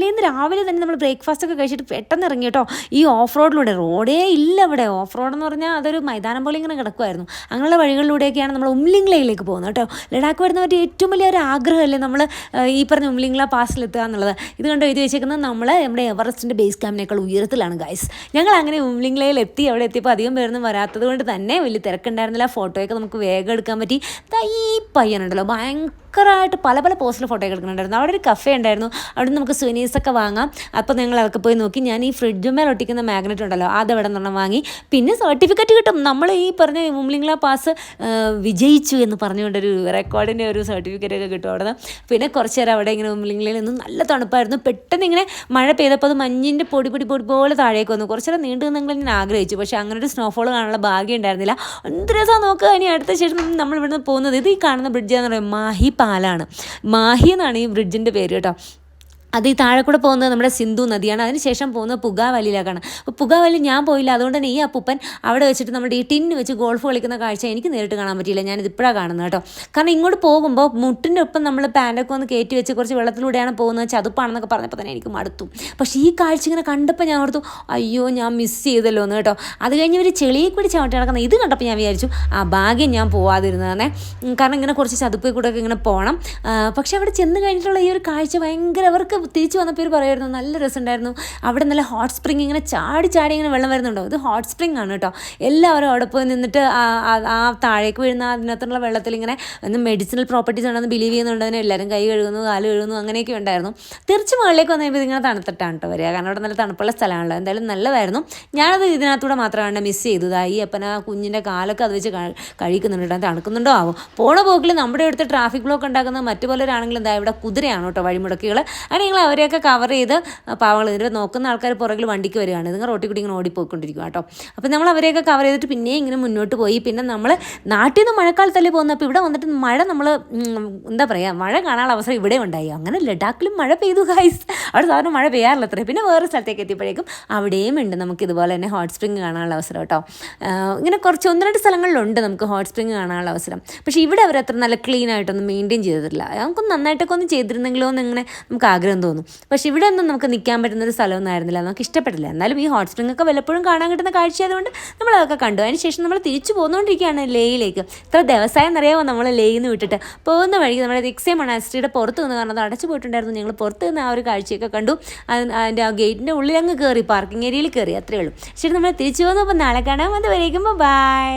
തലേന്ന് രാവിലെ തന്നെ നമ്മൾ ബ്രേക്ക്ഫാസ്റ്റ് ഒക്കെ കഴിച്ചിട്ട് പെട്ടെന്ന് ഇറങ്ങി കേട്ടോ ഈ ഓഫ് റോഡിലൂടെ. റോഡേ ഇല്ല ഇവിടെ. ഓഫ് റോഡ് എന്ന് പറഞ്ഞാൽ അതൊരു മൈതാനം പോലെ ഇങ്ങനെ കിടക്കുമായിരുന്നു. അങ്ങനെയുള്ള വഴികളിലൂടെയൊക്കെയാണ് നമ്മൾ ഉംലിംഗ്ലയിലേക്ക് പോകുന്നത് കേട്ടോ. ലഡാക്ക് വരുന്നവരുടെ ഏറ്റവും വലിയ ഒരു ആഗ്രഹമല്ലേ നമ്മൾ ഈ പറഞ്ഞ ഉംലിംഗ്ല പാസിലെത്തുക എന്നുള്ളത്. ഇത് കണ്ടോ എഴുതി വെച്ചേക്കുന്നത് നമ്മൾ നമ്മുടെ എവറസ്റ്റിൻ്റെ ബേസ് ക്യാമ്പിനേക്കാൾ ഉയരത്തിലാണ് ഗൈസ്. ഞങ്ങൾ അങ്ങനെ ഉംലിംഗ്ലയിൽ എത്തി. അവിടെ എത്തിയപ്പോൾ അധികം പേരൊന്നും വരാത്തത് കൊണ്ട് തന്നെ വലിയ തിരക്കുണ്ടായിരുന്നില്ല. ഫോട്ടോയൊക്കെ നമുക്ക് വേഗം എടുക്കാൻ പറ്റി. ഈ പയ്യനുണ്ടല്ലോ ഭയങ്കരമായിട്ട് പല പല പോസ്റ്റിൽ ഫോട്ടോ ഒക്കെ എടുക്കുന്നുണ്ടായിരുന്നു. അവിടെ ഒരു കഫേ ഉണ്ടായിരുന്നു. അവിടെ നമുക്ക് സുവനീഴ്സൊക്കെ വാങ്ങാം. അപ്പോൾ ഞങ്ങൾ അതൊക്കെ പോയി നോക്കി. ഞാൻ ഈ ഫ്രിഡ്ജുമേൽ ഒട്ടിക്കുന്ന മാഗ്നറ്റ് ഉണ്ടല്ലോ അതവിടെ നിന്നും വാങ്ങി. പിന്നെ സർട്ടിഫിക്കറ്റ് കിട്ടും. നമ്മൾ ഈ പറഞ്ഞ ഉംലിംഗ്ല പാസ് വിജയിച്ചു എന്ന് പറഞ്ഞുകൊണ്ടൊരു റെക്കോർഡിൻ്റെ ഒരു സർട്ടിഫിക്കറ്റ് ഒക്കെ കിട്ടും അവിടെ നിന്ന്. പിന്നെ കുറച്ച് നേരം അവിടെ ഇങ്ങനെ ഉംലിംഗ്ലയിൽ നിന്ന് നല്ല തണുപ്പായിരുന്നു. പെട്ടെന്ന് ഇങ്ങനെ മഴ പെയ്തപ്പോൾ അത് മഞ്ഞിൻ്റെ പൊടി പോലെ താഴേക്ക് വന്നു. കുറച്ച് നേരം നീണ്ടു നിങ്ങൾ ഞാൻ ആഗ്രഹിച്ചു. പക്ഷേ അങ്ങനെ ഒരു സ്നോഫോൾ കാണാനുള്ള ഭാഗ്യം ഉണ്ടായിരുന്നില്ല. എന്ത് രസമാണ് നോക്കുക. ഇനി അടുത്ത ശേഷം നമ്മൾ ഇവിടുന്ന് പോകുന്നത് ഇത് ഈ കാണുന്ന ബ്രിഡ്ജാന്ന് പറയുന്നത് മാഹി പാലാണ്. മാഹി എന്നാണ് ഈ ബ്രിഡ്ജിൻ്റെ പേര് കേട്ടോ. അത് ഈ താഴെ കൂടെ പോകുന്നത് നമ്മുടെ സിന്ധു നദിയാണ്. അതിനുശേഷം പോകുന്നത് പുഗാവലിയിലേക്കാണ്. അപ്പോൾ പുഗാവലി ഞാൻ പോയില്ല. അതുകൊണ്ട് തന്നെ ഈ അപ്പൂപ്പൻ അവിടെ വെച്ചിട്ട് നമ്മുടെ ഈ ടിന്ന് വെച്ച് ഗോൾഫ് കളിക്കുന്ന കാഴ്ച എനിക്ക് നേരിട്ട് കാണാൻ പറ്റിയില്ല. ഞാനിത് ഇപ്പോഴാണ് കാണുന്നത് കേട്ടോ. കാരണം ഇങ്ങോട്ട് പോകുമ്പോൾ മുട്ടിൻ്റെ ഒപ്പം നമ്മൾ പാൻറ്റൊക്കെ ഒന്ന് കയറ്റി വെച്ച് കുറച്ച് വെള്ളത്തിലൂടെയാണ് പോകുന്നത്. ചതുപ്പാണെന്നൊക്കെ പറഞ്ഞപ്പോൾ തന്നെ എനിക്ക് മടുത്തു. പക്ഷേ ഈ കാഴ്ച ഇങ്ങനെ കണ്ടപ്പോൾ ഞാൻ ഓർത്തു അയ്യോ ഞാൻ മിസ് ചെയ്തല്ലോ എന്ന് കേട്ടോ. അത് കഴിഞ്ഞ് ഒരു ചെളിയെ കൂടി ചവിട്ടി നടക്കുന്നത് ഇത് കണ്ടപ്പോൾ ഞാൻ വിചാരിച്ചു ഭാഗ്യം ഞാൻ പോവാതിരുന്നതാണ്. കാരണം ഇങ്ങനെ കുറച്ച് ചതുപ്പിൽ കൂടെ ഒക്കെ ഇങ്ങനെ പോകണം. പക്ഷേ അവിടെ ചെന്ന് കഴിഞ്ഞിട്ടുള്ള ഈ ഒരു കാഴ്ച ഭയങ്കര അവർക്ക് തിരിച്ചു വന്നപ്പോൾ ഇവർ പറയുമായിരുന്നു നല്ല രസമുണ്ടായിരുന്നു. അവിടെ നല്ല ഹോട്ട് സ്പ്രിങ് ഇങ്ങനെ ചാടി ഇങ്ങനെ വെള്ളം വരുന്നുണ്ടോ. ഇത് ഹോട്ട് സ്പ്രിങ് ആണ് കേട്ടോ. എല്ലാവരും അവിടെ പോയി നിന്നിട്ട് ആ താഴേക്ക് വീഴുന്ന അതിനകത്തുള്ള വെള്ളത്തിൽ ഇങ്ങനെ മെഡിസിനൽ പ്രോപ്പർട്ടീസ് ഉണ്ടെന്ന് ബിലീവ് ചെയ്യുന്നുണ്ട്. അതിന് എല്ലാവരും കൈ കഴുകുന്നു കാല് കഴുകുന്നു അങ്ങനെയൊക്കെ ഉണ്ടായിരുന്നു. തിരിച്ച് മുകളിലേക്ക് വന്നു കഴിയുമ്പോൾ ഇങ്ങനെ തണുത്തിട്ടാണ് കേട്ടോ വരിക. കാരണം അവിടെ നല്ല തണുപ്പുള്ള സ്ഥലമാണല്ലോ. എന്തായാലും നല്ലതായിരുന്നു. ഞാനത് ഇതിനകത്തൂടെ മാത്രമാണ് മിസ് ചെയ്തതായി. അപ്പം ആ കുഞ്ഞിൻ്റെ കാലൊക്കെ അത് വെച്ച് കഴിക്കുന്നുണ്ട്. തണുക്കുന്നുണ്ടോ ആവും. പോണ പോക്കിൽ നമ്മുടെ അടുത്ത് ട്രാഫിക് ബ്ലോക്ക് ഉണ്ടാക്കുന്നത് മറ്റുപലരാണെങ്കിലും എന്താ ഇവിടെ കുതിരയാണ് കേട്ടോ വഴിമുടക്കികൾ. അങ്ങനെ ഞങ്ങൾ അവരെയൊക്കെ കവർ ചെയ്ത് പാവങ്ങൾ ഇതിൽ നോക്കുന്ന ആൾക്കാർ പുറകിൽ വണ്ടിക്ക് വരികയാണ്. ഇതിങ്ങനെ റോട്ടിൽ കൂടി ഇങ്ങനെ ഓടിപ്പോയിക്കൊണ്ടിരിക്കും കേട്ടോ. അപ്പോൾ നമ്മൾ അവരെയൊക്കെ കവർ ചെയ്തിട്ട് പിന്നെയും ഇങ്ങനെ മുന്നോട്ട് പോയി. പിന്നെ നമ്മൾ നാട്ടിൽ നിന്ന് മഴക്കാലത്തല്ലേ പോകുന്നത്. അപ്പോൾ ഇവിടെ വന്നിട്ട് മഴ നമ്മൾ എന്താ പറയുക മഴ കാണാനുള്ള അവസരം ഇവിടെ ഉണ്ടായി. അങ്ങനെ ലഡാക്കിലും മഴ പെയ്തു ഗൈസ്. അവിടെ സാധാരണ മഴ പെയ്യാറില്ല അത്രയും. പിന്നെ വേറെ സ്ഥലത്തേക്ക് എത്തിയപ്പോഴേക്കും അവിടെയും ഉണ്ട് നമുക്ക് ഇതുപോലെ തന്നെ ഹോട്ട് സ്പ്രിങ് കാണാനുള്ള അവസരം കേട്ടോ. ഇങ്ങനെ കുറച്ച് 1-2 സ്ഥലങ്ങളിലുണ്ട് നമുക്ക് ഹോട്ട് സ്പ്രിങ് കാണാനുള്ള അവസരം. പക്ഷേ ഇവിടെ അവരത്ര നല്ല ക്ലീൻ ആയിട്ടൊന്നും മെയിൻറ്റെയിൻ ചെയ്തിട്ടില്ല. നമുക്ക് നന്നായിട്ടൊക്കെ ഒന്ന് ചെയ്തിരുന്നെങ്കിലോ എന്ന് ഇങ്ങനെ നമുക്ക് ആഗ്രഹം തോന്നും. പക്ഷേ ഇവിടെ ഒന്നും നമുക്ക് നിൽക്കാൻ പറ്റുന്നൊരു സ്ഥലമൊന്നും ആയിരുന്നില്ല. നമുക്ക് ഇഷ്ടപ്പെട്ടില്ല. എന്നാലും ഈ ഹോട്ട് സ്പ്രിങ് ഒക്കെ വല്ലപ്പോഴും കാണാൻ കിട്ടുന്ന കാഴ്ചയായതുകൊണ്ട് നമ്മളതൊക്കെ കണ്ടു. അതിന് ശേഷം നമ്മൾ തിരിച്ചു പോന്നുകൊണ്ടിരിക്കുകയാണ് ലേയിലേക്ക്. ഇത്ര ദിവസമായി എന്നറിയാമോ നമ്മൾ ലേയിൽ നിന്ന് വിട്ടിട്ട് പോകുന്ന വഴി നമ്മുടെ ദിക്സേ മൊണാസ്ട്രിയുടെ പുറത്ത് നിന്ന് കാരണം അത് അടച്ചു പോയിട്ടുണ്ടായിരുന്നു. ഞങ്ങൾ പുറത്ത് നിന്ന് ആ ഒരു കാഴ്ചയൊക്കെ കണ്ടു. അതിൻ്റെ ആ ഗേറ്റിൻ്റെ ഉള്ളിൽ അങ്ങ് കയറി പാർക്കിംഗ് ഏരിയയിൽ കയറി അത്രയേ ഉള്ളൂ. ശരി നമ്മൾ തിരിച്ചു പോകുന്നു. അപ്പോൾ നാളെ കാണാം. അതുവരേക്കും ബൈ.